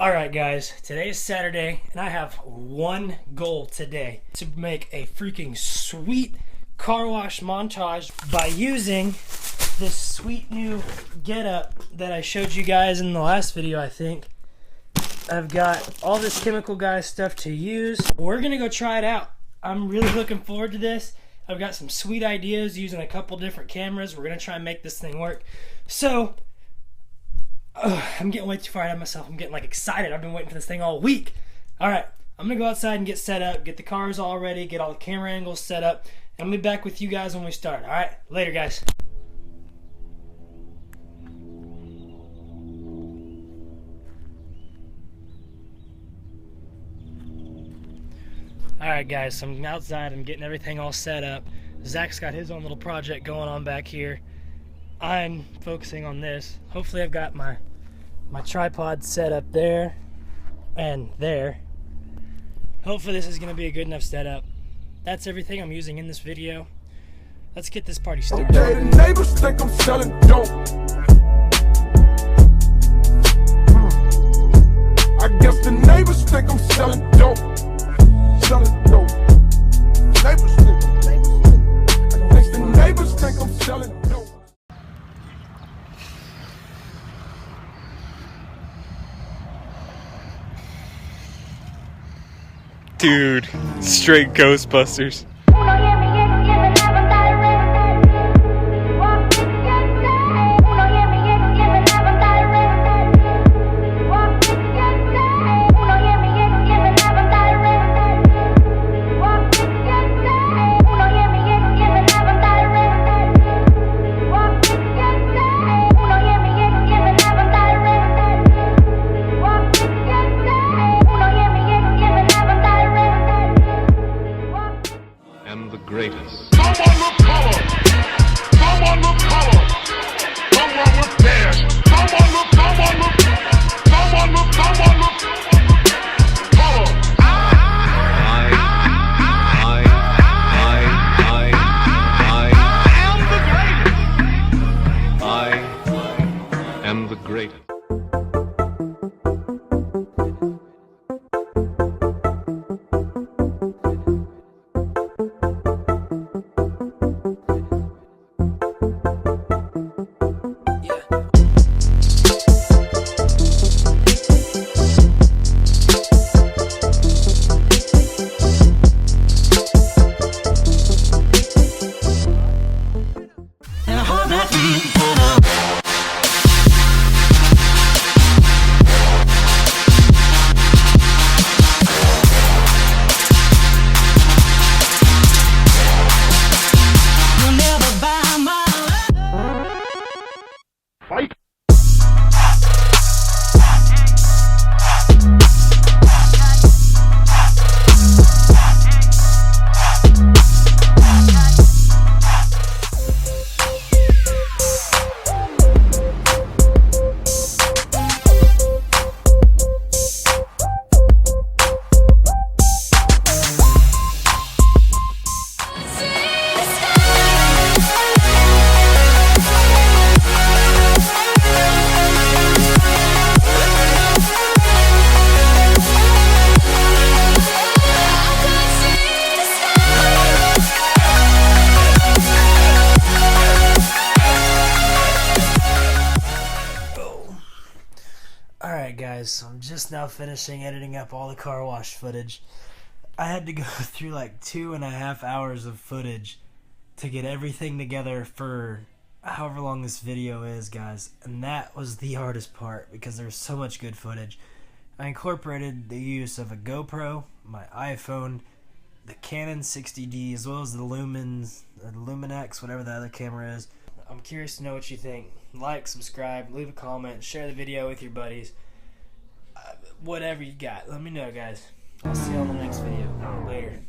Alright guys, today is Saturday and I have one goal today: to make a freaking sweet car wash montage by using this sweet new getup that I showed you guys in the last video, I think. I've got all this Chemical Guys stuff to use. We're gonna go try it out. I'm really looking forward to this. I've got some sweet ideas using a couple different cameras. We're gonna try and make this thing work. So I'm getting way too far out of myself. I'm getting like excited. I've been waiting for this thing all week. Alright, I'm gonna go outside and get set up, get the cars all ready, get all the camera angles set up, and I'll be back with you guys when we start. Alright, later guys. Alright guys, so I'm outside, I'm getting everything all set up. Zach's got his own little project going on back here. I'm focusing on this. Hopefully I've got my tripod set up there and there. Hopefully this is going to be a good enough setup. That's everything I'm using in this video. Let's get this party started. Okay, the neighbors think I'm selling dope. I guess the neighbors think I'm selling dope. Selling dope. Neighbors think the neighbors think I'm selling dope. Dude, straight Ghostbusters. Greatest. Come on the color. Come on the color. Come on the dash. Come on the color. I am the greatest. Alright guys, so I'm just now finishing editing up all the car wash footage. I had to go through like 2.5 hours of footage to get everything together for however long this video is, guys. And that was the hardest part because there's so much good footage. I incorporated the use of a GoPro, my iPhone, the Canon 60D, as well as the Luminex, whatever the other camera is. I'm curious to know what you think. Like, subscribe, leave a comment, share the video with your buddies. Whatever you got, let me know, guys. I'll see you on the next video. Later.